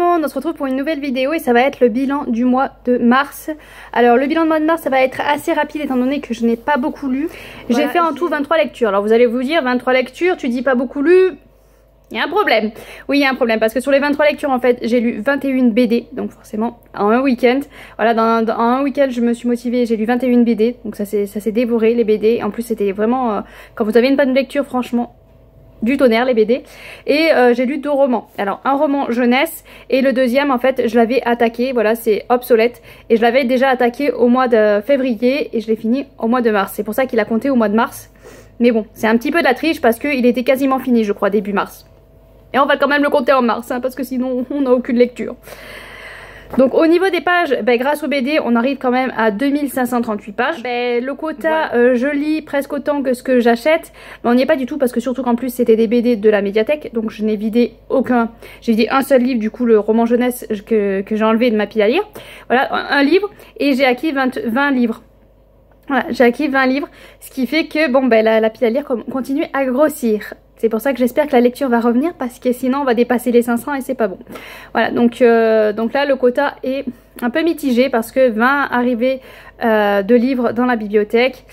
monde, on se retrouve pour une nouvelle vidéo et ça va être le bilan du mois de mars. Alors le bilan du mois de mars ça va être assez rapide étant donné que je n'ai pas beaucoup lu. Voilà, j'ai fait en tout 23 lectures. Alors vous allez vous dire 23 lectures, tu dis pas beaucoup lu, il y a un problème. Oui il y a un problème parce que sur les 23 lectures en fait j'ai lu 21 BD. Donc forcément en un week-end. Voilà dans un week-end je me suis motivée, j'ai lu 21 BD. Donc ça s'est dévoré les BD. En plus c'était vraiment quand vous avez une bonne lecture franchement du tonnerre les BD. Et j'ai lu 2 romans. Alors un roman jeunesse et le deuxième en fait je l'avais attaqué, voilà c'est obsolète. Et je l'avais déjà attaqué au mois de février et je l'ai fini au mois de mars. C'est pour ça qu'il a compté au mois de mars. Mais bon c'est un petit peu de la triche parce qu'il était quasiment fini je crois début mars. Et on va quand même le compter en mars hein, parce que sinon on n'a aucune lecture. Donc au niveau des pages, grâce au BD, on arrive quand même à 2538 pages. Le quota, voilà. Je lis presque autant que ce que j'achète. Mais on n'y est pas du tout parce que surtout qu'en plus c'était des BD de la médiathèque. Donc je n'ai vidé aucun. J'ai vidé un seul livre, du coup le roman jeunesse que j'ai enlevé de ma pile à lire. Voilà, un livre. Et j'ai acquis 20 livres. Voilà, j'ai acquis 20 livres. Ce qui fait que bon, la pile à lire continue à grossir. C'est pour ça que j'espère que la lecture va revenir parce que sinon on va dépasser les 500 et c'est pas bon. Voilà, donc là le quota est un peu mitigé parce que 20 arrivées de livres dans la bibliothèque.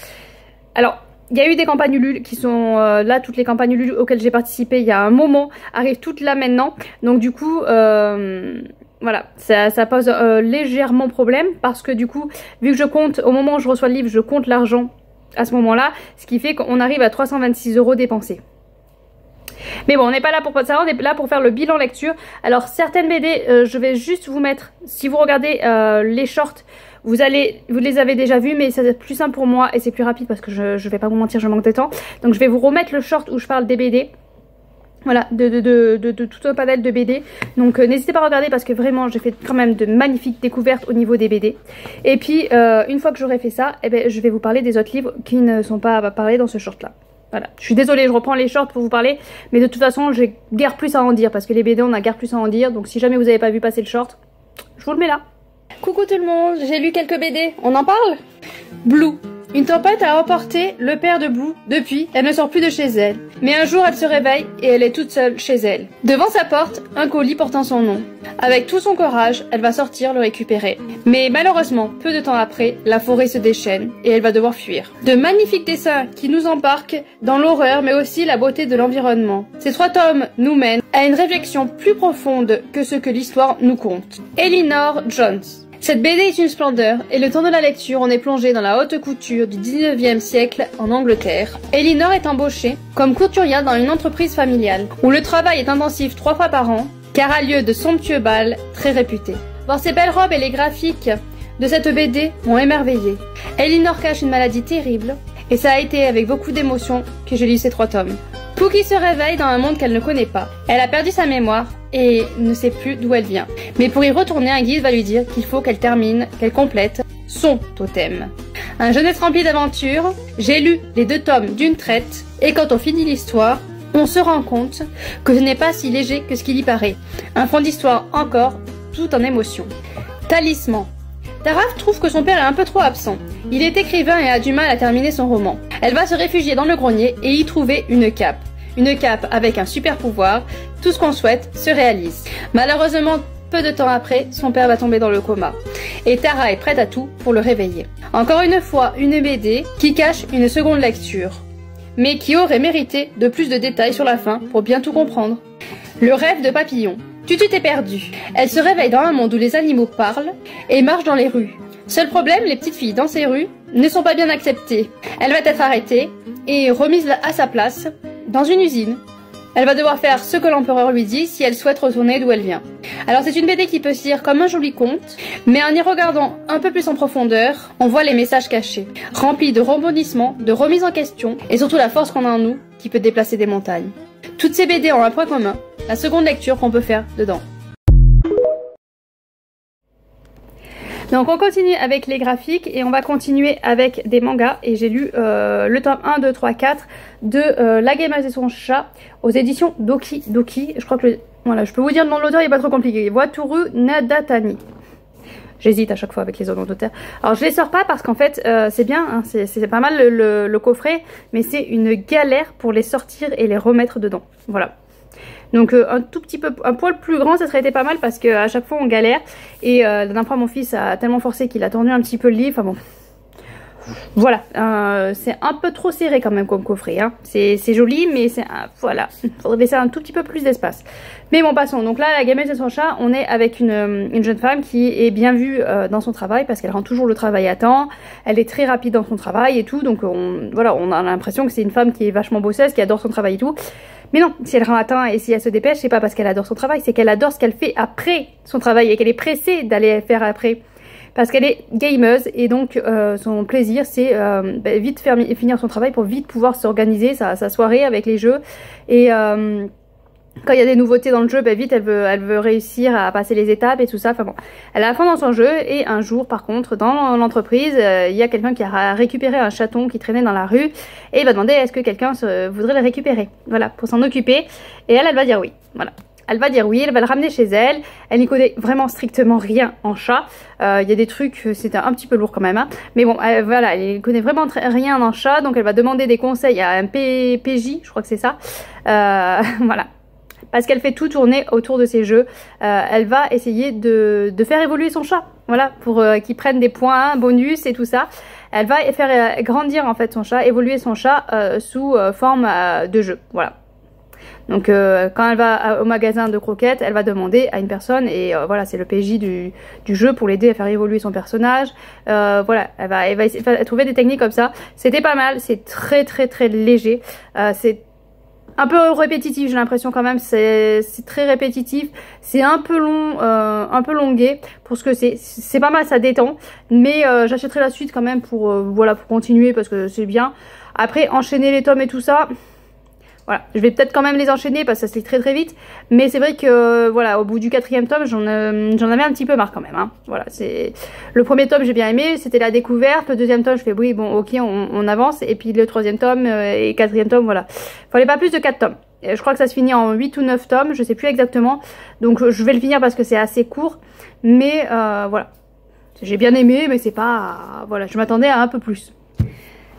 Alors, il y a eu des campagnes Ulule qui sont là, toutes les campagnes Ulule auxquelles j'ai participé il y a un moment arrivent toutes là maintenant. Donc du coup, voilà, ça pose légèrement problème parce que du coup, vu que je compte, au moment où je reçois le livre, je compte l'argent à ce moment-là, ce qui fait qu'on arrive à 326 € dépensés. Mais bon on n'est pas là pour ça, on est là pour faire le bilan lecture. Alors certaines BD je vais juste vous mettre, si vous regardez les shorts vous les avez déjà vus mais c'est plus simple pour moi et c'est plus rapide parce que je vais pas vous mentir je manque de temps. Donc je vais vous remettre le short où je parle des BD. Voilà, de tout un panel de BD. Donc n'hésitez pas à regarder parce que vraiment j'ai fait quand même de magnifiques découvertes au niveau des BD. Et puis une fois que j'aurai fait ça, je vais vous parler des autres livres qui ne sont pas parlés dans ce short là. Voilà, je suis désolée, je reprends les shorts pour vous parler, mais de toute façon, j'ai guère plus à en dire parce que les BD, on a guère plus à en dire. Donc si jamais vous n'avez pas vu passer le short, je vous le mets là. Coucou tout le monde, j'ai lu quelques BD, on en parle? Blue. Une tempête a emporté le père de Blue. Depuis, elle ne sort plus de chez elle. Mais un jour, elle se réveille et elle est toute seule chez elle. Devant sa porte, un colis portant son nom. Avec tout son courage, elle va sortir le récupérer. Mais malheureusement, peu de temps après, la forêt se déchaîne et elle va devoir fuir. De magnifiques dessins qui nous embarquent dans l'horreur mais aussi la beauté de l'environnement. Ces 3 tomes nous mènent à une réflexion plus profonde que ce que l'histoire nous conte. Elinor Jones. Cette BD est une splendeur, et le temps de la lecture, on est plongé dans la haute couture du 19e siècle en Angleterre. Elinor est embauchée comme couturière dans une entreprise familiale, où le travail est intensif 3 fois par an, car a lieu de somptueux bals très réputés. Voir ces belles robes et les graphiques de cette BD m'ont émerveillée. Elinor cache une maladie terrible, et ça a été avec beaucoup d'émotion que j'ai lu ces 3 tomes. Pookie se réveille dans un monde qu'elle ne connaît pas. Elle a perdu sa mémoire et ne sait plus d'où elle vient. Mais pour y retourner, un guide va lui dire qu'il faut qu'elle complète son totem. Un jeunesse rempli d'aventures. J'ai lu les 2 tomes d'une traite et quand on finit l'histoire, on se rend compte que ce n'est pas si léger que ce qu'il y paraît. Un fond d'histoire encore, tout en émotion. Talisman. Taraf trouve que son père est un peu trop absent. Il est écrivain et a du mal à terminer son roman. Elle va se réfugier dans le grenier et y trouver une cape. Une cape avec un super pouvoir. Tout ce qu'on souhaite se réalise. Malheureusement, peu de temps après, son père va tomber dans le coma. Et Tara est prête à tout pour le réveiller. Encore une fois, une BD qui cache une seconde lecture. Mais qui aurait mérité de plus de détails sur la fin pour bien tout comprendre. Le rêve de Papillon. Tutu est perdue. Elle se réveille dans un monde où les animaux parlent et marchent dans les rues. Seul problème, les petites filles dans ces rues ne sont pas bien acceptées. Elle va être arrêtée et remise à sa place dans une usine. Elle va devoir faire ce que l'empereur lui dit si elle souhaite retourner d'où elle vient. Alors c'est une BD qui peut se lire comme un joli conte, mais en y regardant un peu plus en profondeur, on voit les messages cachés, remplis de rebondissements, de remises en question, et surtout la force qu'on a en nous qui peut déplacer des montagnes. Toutes ces BD ont un point commun, la seconde lecture qu'on peut faire dedans. Donc on continue avec les graphiques et on va continuer avec des mangas. Et j'ai lu le tome 1, 2, 3, 4 de La Gameuse et son chat aux éditions Doki Doki. Je crois que voilà, je peux vous dire le nom de l'auteur, il n'est pas trop compliqué. Wataru Nadatani. J'hésite à chaque fois avec les autres auteurs. Alors je les sors pas parce qu'en fait c'est bien, hein, c'est pas mal le coffret, mais c'est une galère pour les sortir et les remettre dedans. Voilà. Donc un tout petit peu, un poil plus grand, ça serait été pas mal parce qu'à chaque fois on galère. Et la dernière fois mon fils a tellement forcé qu'il a tendu un petit peu le lit. Enfin bon, voilà, c'est un peu trop serré quand même comme coffret, hein. C'est joli, mais c'est voilà, il faudrait laisser un tout petit peu plus d'espace. Mais bon, passons. Donc là, la gamelle de son chat, on est avec une jeune femme qui est bien vue dans son travail parce qu'elle rend toujours le travail à temps. Elle est très rapide dans son travail et tout. Donc voilà, on a l'impression que c'est une femme qui est vachement bosseuse, qui adore son travail et tout. Mais non, si elle rend à temps et si elle se dépêche, c'est pas parce qu'elle adore son travail, c'est qu'elle adore ce qu'elle fait après son travail et qu'elle est pressée d'aller faire après. Parce qu'elle est gameuse et donc son plaisir c'est vite finir son travail pour vite pouvoir s'organiser sa soirée avec les jeux. Et quand il y a des nouveautés dans le jeu, vite elle veut réussir à passer les étapes et tout ça. Enfin bon, elle a à fond dans son jeu. Et un jour par contre dans l'entreprise, il y a quelqu'un qui a récupéré un chaton qui traînait dans la rue. Et il va demander est-ce que quelqu'un voudrait le récupérer. Voilà, pour s'en occuper. Et elle va dire oui. Voilà. Elle va dire oui, elle va le ramener chez elle. Elle n'y connaît vraiment strictement rien en chat. Il y a des trucs, c'était un petit peu lourd quand même. Hein. Mais bon, voilà, elle connaît vraiment rien en chat. Donc elle va demander des conseils à un PJ, je crois que c'est ça. Voilà. Parce qu'elle fait tout tourner autour de ces jeux. Elle va essayer de faire évoluer son chat. Voilà, pour qu'il prenne des points, bonus et tout ça. Elle va faire grandir en fait son chat, évoluer son chat sous forme de jeu. Voilà. Donc quand elle va au magasin de croquettes, elle va demander à une personne et voilà, c'est le PJ du jeu pour l'aider à faire évoluer son personnage. Voilà, elle va essayer de trouver des techniques comme ça. C'était pas mal, c'est très léger. C'est un peu répétitif, j'ai l'impression quand même, c'est très répétitif. C'est un peu long, un peu longué pour ce que c'est pas mal, ça détend. Mais j'achèterai la suite quand même pour, voilà, pour continuer parce que c'est bien. Après, enchaîner les tomes et tout ça... Voilà, je vais peut-être quand même les enchaîner parce que ça se lit très vite. Mais c'est vrai que voilà, au bout du 4e tome, j'en avais un petit peu marre quand même. Hein. Voilà, c'est le premier tome j'ai bien aimé, c'était la découverte. Le 2e tome je fais oui bon ok on avance. Et puis le 3e tome et 4e tome voilà. Fallait pas plus de 4 tomes. Et je crois que ça se finit en 8 ou 9 tomes, je sais plus exactement. Donc je vais le finir parce que c'est assez court. Mais voilà, j'ai bien aimé mais c'est pas... Voilà, je m'attendais à un peu plus.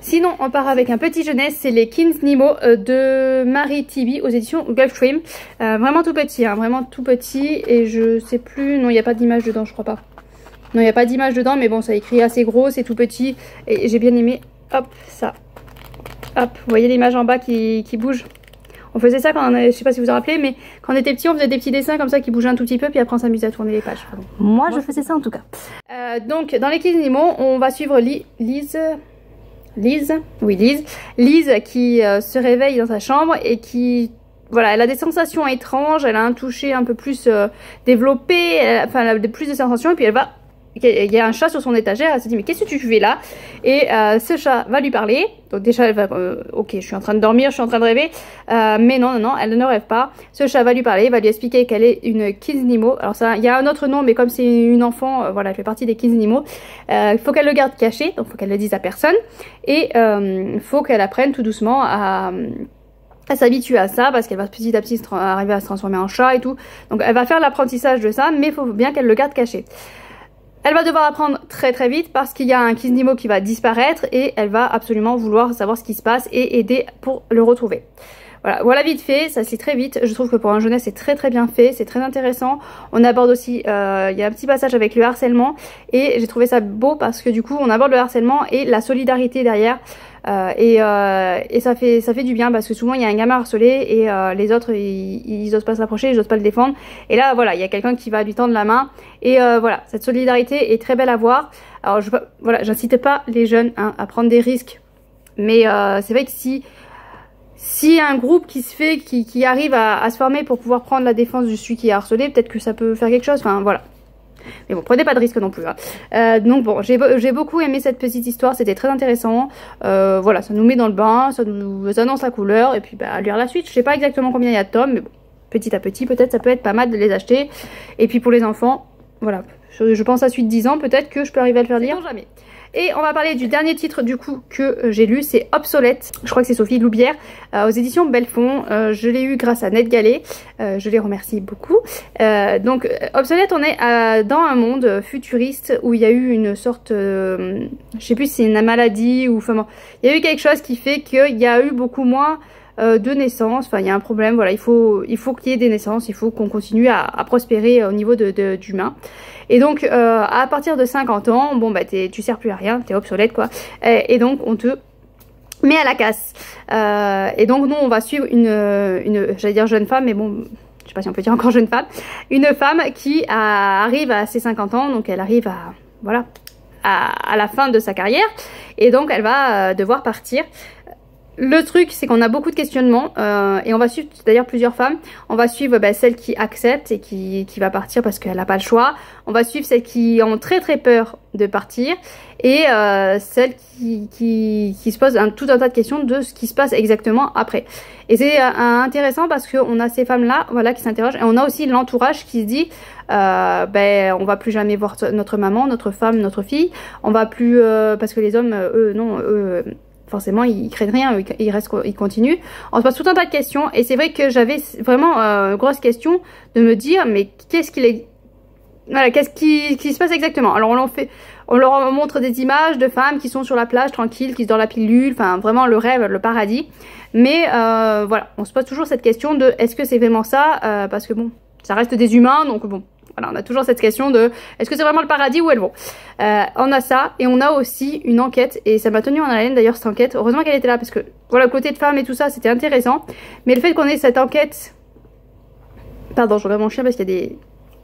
Sinon, on part avec un petit jeunesse, c'est les Kins Nemo de Marie Tibi aux éditions Gulfstream. Vraiment tout petit, hein, vraiment tout petit. Et je sais plus, non, il n'y a pas d'image dedans, je crois pas. Non, il n'y a pas d'image dedans, mais bon, ça écrit assez gros, c'est tout petit. Et j'ai bien aimé, hop, ça. Hop, vous voyez l'image en bas qui bouge. On faisait ça quand on je sais pas si vous vous en rappelez, mais quand on était petit, on faisait des petits dessins comme ça qui bougeaient un tout petit peu, puis après on s'amusait à tourner les pages. Pardon. Moi, je faisais ça en tout cas. Donc, dans les Kins Nemo, on va suivre Lise qui se réveille dans sa chambre et qui, voilà, elle a des sensations étranges, elle a un toucher un peu plus développé, enfin elle a plus de sensations et puis il y a un chat sur son étagère, elle se dit mais qu'est-ce que tu fais là? Et ce chat va lui parler, donc déjà elle va, ok je suis en train de dormir, je suis en train de rêver, mais non, elle ne rêve pas. Ce chat va lui parler, il va lui expliquer qu'elle est une Kins Nemo. Alors ça, il y a un autre nom mais comme c'est une enfant, voilà, elle fait partie des Kins Nemo. Il faut qu'elle le garde caché, donc il faut qu'elle le dise à personne. Et il faut qu'elle apprenne tout doucement à s'habituer à ça parce qu'elle va petit à petit arriver à se transformer en chat et tout. Donc elle va faire l'apprentissage de ça, mais il faut bien qu'elle le garde caché. Elle va devoir apprendre très vite parce qu'il y a un Kins Nemo qui va disparaître et elle va absolument vouloir savoir ce qui se passe et aider pour le retrouver. Voilà vite fait, ça se lit très vite. Je trouve que pour un jeunesse c'est très bien fait, c'est très intéressant. On aborde aussi, il y a un petit passage avec le harcèlement et j'ai trouvé ça beau parce que du coup on aborde le harcèlement et la solidarité derrière. Et ça fait du bien parce que souvent il y a un gamin harcelé et les autres ils osent pas s'approcher, ils osent pas le défendre. Et là voilà, il y a quelqu'un qui va lui tendre la main et voilà, cette solidarité est très belle à voir. Alors voilà, j'incite pas les jeunes hein, à prendre des risques, mais c'est vrai que si y a un groupe qui se fait, qui arrive à se former pour pouvoir prendre la défense de celui qui est harcelé, peut-être que ça peut faire quelque chose, enfin voilà. Mais bon, prenez pas de risque non plus. Hein. Donc bon, j'ai beaucoup aimé cette petite histoire, c'était très intéressant. Voilà, ça nous met dans le bain, ça nous annonce la couleur, et puis bah, à lire la suite. Je sais pas exactement combien il y a de tomes, mais bon, petit à petit, peut-être ça peut être pas mal de les acheter. Et puis pour les enfants, voilà, je pense à suite 10 ans, peut-être que je peux arriver à le faire lire. Jamais. Et on va parler du dernier titre du coup que j'ai lu, c'est Obsolète. Je crois que c'est Sophie Loubière aux éditions Belfond. Je l'ai eu grâce à Ned Gallet. Je les remercie beaucoup. Donc Obsolète, on est dans un monde futuriste où il y a eu une sorte, je sais plus si c'est une maladie ou enfin bon, il y a eu quelque chose qui fait qu'il y a eu beaucoup moins de naissance. Enfin, il y a un problème, voilà, il faut qu'il y ait des naissances, il faut qu'on continue à prospérer au niveau d'humains. Et donc, à partir de 50 ans, bon, bah, tu sers plus à rien, t'es obsolète, quoi. Et donc, on te met à la casse. Et donc, nous, on va suivre j'allais dire jeune femme, mais bon, je sais pas si on peut dire encore jeune femme, une femme qui arrive à ses 50 ans, donc elle arrive voilà, à la fin de sa carrière, et donc elle va devoir partir. Le truc, c'est qu'on a beaucoup de questionnements et on va suivre d'ailleurs plusieurs femmes. On va suivre celle qui accepte et qui va partir parce qu'elle n'a pas le choix. On va suivre celles qui ont très peur de partir et celles qui se posent tout un tas de questions de ce qui se passe exactement après. Et c'est intéressant parce qu'on a ces femmes-là, voilà, qui s'interrogent, et on a aussi l'entourage qui se dit on va plus jamais voir notre maman, notre femme, notre fille. On va plus parce que les hommes, forcément, ils craignent rien, ils continuent. On se pose tout un tas de questions et c'est vrai que j'avais vraiment grosse question de me dire mais qu'est-ce qui se passe exactement. Alors on leur montre des images de femmes qui sont sur la plage tranquilles, qui se dorment la pilule, enfin vraiment le rêve, le paradis. Mais voilà, on se pose toujours cette question de est-ce que c'est vraiment ça, parce que bon, ça reste des humains, donc bon. Voilà, on a toujours cette question de est-ce que c'est vraiment le paradis ou elles vont. On a ça et on a aussi une enquête et ça m'a tenu en haleine d'ailleurs cette enquête. Heureusement qu'elle était là parce que voilà, le côté de femme et tout ça c'était intéressant. Mais le fait qu'on ait cette enquête... Pardon, je regarde mon chien parce qu'il y a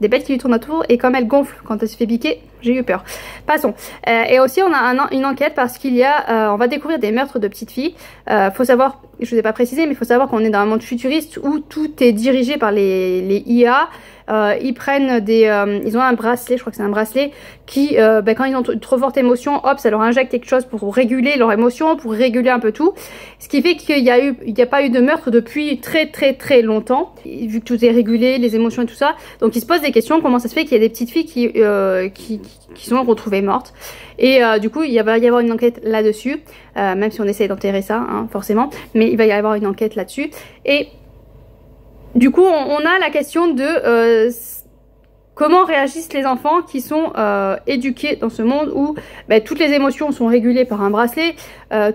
des bêtes qui lui tournent autour et comme elle gonfle quand elle se fait piquer, j'ai eu peur. Passons. Et aussi on a une enquête parce qu'il y a... on va découvrir des meurtres de petites filles. Faut savoir, je vous ai pas précisé, mais il faut savoir qu'on est dans un monde futuriste où tout est dirigé par les IA. Ils prennent ils ont un bracelet, je crois que c'est un bracelet qui quand ils ont trop forte émotion, hop, ça leur injecte quelque chose pour réguler leur émotion, pour réguler un peu tout, ce qui fait qu'il y a pas eu de meurtre depuis très longtemps, vu que tout est régulé, les émotions et tout ça. Donc ils se posent des questions, comment ça se fait qu'il y a des petites filles qui sont retrouvées mortes. Et du coup il va y avoir une enquête là-dessus, même si on essaye d'enterrer ça, hein, forcément, mais il va y avoir une enquête là-dessus. Et du coup, on a la question de comment réagissent les enfants qui sont éduqués dans ce monde où toutes les émotions sont régulées par un bracelet,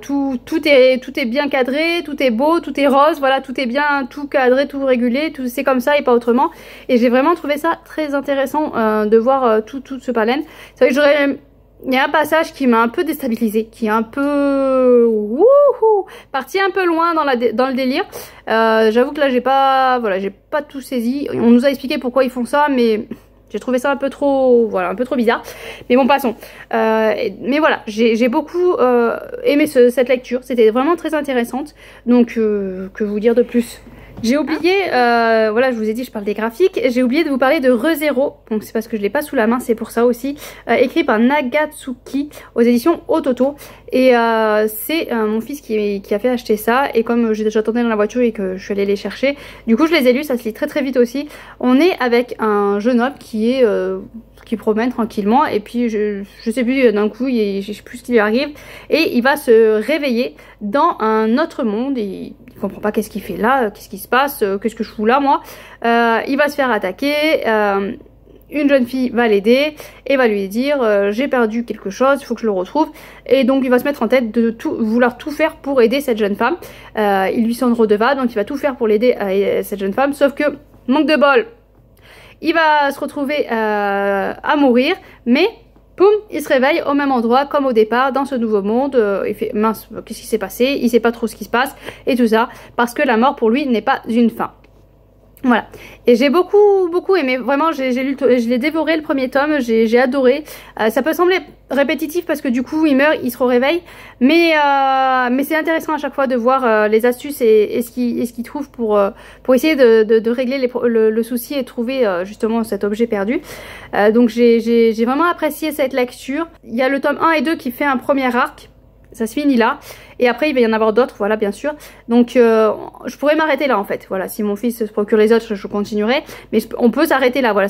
tout est bien cadré, tout est beau, tout est rose, voilà, tout est bien, tout cadré, tout régulé, tout c'est comme ça et pas autrement. Et j'ai vraiment trouvé ça très intéressant de voir tout ce palais. C'est vrai que il y a un passage qui m'a un peu déstabilisée, qui est un peu parti un peu loin dans le délire. J'avoue que là j'ai pas tout saisi. On nous a expliqué pourquoi ils font ça, mais j'ai trouvé ça un peu trop bizarre. Mais bon, passons. Mais voilà, j'ai beaucoup aimé cette lecture. C'était vraiment très intéressante. Donc que vous dire de plus? J'ai oublié, voilà, je vous ai dit, je parle des graphiques, j'ai oublié de vous parler de ReZero, donc c'est parce que je l'ai pas sous la main, c'est pour ça aussi, écrit par Nagatsuki aux éditions Ototo, et c'est mon fils qui a fait acheter ça, et comme j'attendais dans la voiture et que je suis allée les chercher, du coup je les ai lus, ça se lit très vite aussi. On est avec un jeune homme qui promène tranquillement, et puis je sais plus, d'un coup je sais plus ce qui lui arrive, et il va se réveiller dans un autre monde, et il comprend pas qu'est-ce qu'il fait là, qu'est-ce qui se passe, qu'est-ce que je fous là moi. Il va se faire attaquer, une jeune fille va l'aider et va lui dire j'ai perdu quelque chose, il faut que je le retrouve. Et donc il va se mettre en tête de vouloir tout faire pour aider cette jeune femme. Il lui s'en redevable, donc il va tout faire pour l'aider à cette jeune femme, sauf que manque de bol, il va se retrouver à mourir, mais poum, il se réveille au même endroit comme au départ dans ce nouveau monde. Il fait mince, qu'est-ce qui s'est passé? Il sait pas trop ce qui se passe et tout ça parce que la mort pour lui n'est pas une fin. Voilà, et j'ai beaucoup aimé, vraiment je l'ai dévoré le premier tome, j'ai adoré. Ça peut sembler répétitif parce que du coup il meurt, il se réveille, mais c'est intéressant à chaque fois de voir les astuces et ce qu'il trouve pour essayer de régler le souci et trouver justement cet objet perdu. Donc j'ai vraiment apprécié cette lecture. Il y a le tome 1 et 2 qui fait un premier arc. Ça se finit là, et après il va y en avoir d'autres, voilà, bien sûr. Donc je pourrais m'arrêter là en fait, voilà, si mon fils se procure les autres je continuerai, mais on peut s'arrêter là, voilà,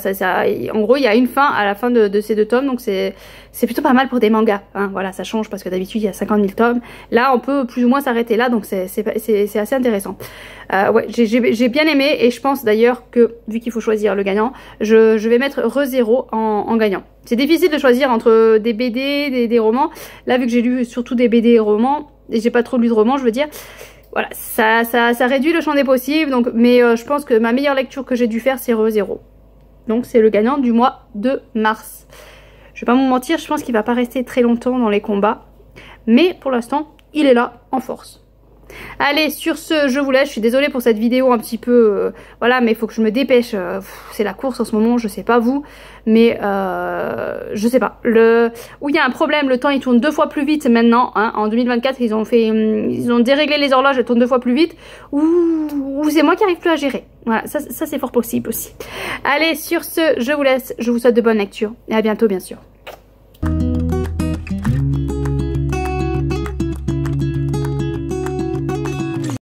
en gros il y a une fin à la fin de ces deux tomes, donc c'est plutôt pas mal pour des mangas, hein, voilà, ça change parce que d'habitude il y a 50 000 tomes, là on peut plus ou moins s'arrêter là, donc c'est assez intéressant. Ouais, j'ai bien aimé, et je pense d'ailleurs que vu qu'il faut choisir le gagnant, je vais mettre ReZero en gagnant. C'est difficile de choisir entre des BD, des romans. Là, vu que j'ai lu surtout des BD et romans, et j'ai pas trop lu de romans, je veux dire, voilà, ça réduit le champ des possibles. Donc, mais je pense que ma meilleure lecture que j'ai dû faire, c'est Re0. Donc c'est le gagnant du mois de mars. Je vais pas vous mentir, je pense qu'il va pas rester très longtemps dans les combats. Mais pour l'instant, il est là en force. Allez, sur ce, je vous laisse. Je suis désolée pour cette vidéo un petit peu... voilà, mais il faut que je me dépêche. C'est la course en ce moment, je sais pas vous. Mais je sais pas. Où il y a un problème, le temps il tourne 2 fois plus vite maintenant. Hein. En 2024, ils ont déréglé les horloges, elles tournent 2 fois plus vite. Ou c'est moi qui arrive plus à gérer. Voilà, ça c'est fort possible aussi. Allez, sur ce, je vous laisse. Je vous souhaite de bonnes lectures. Et à bientôt, bien sûr.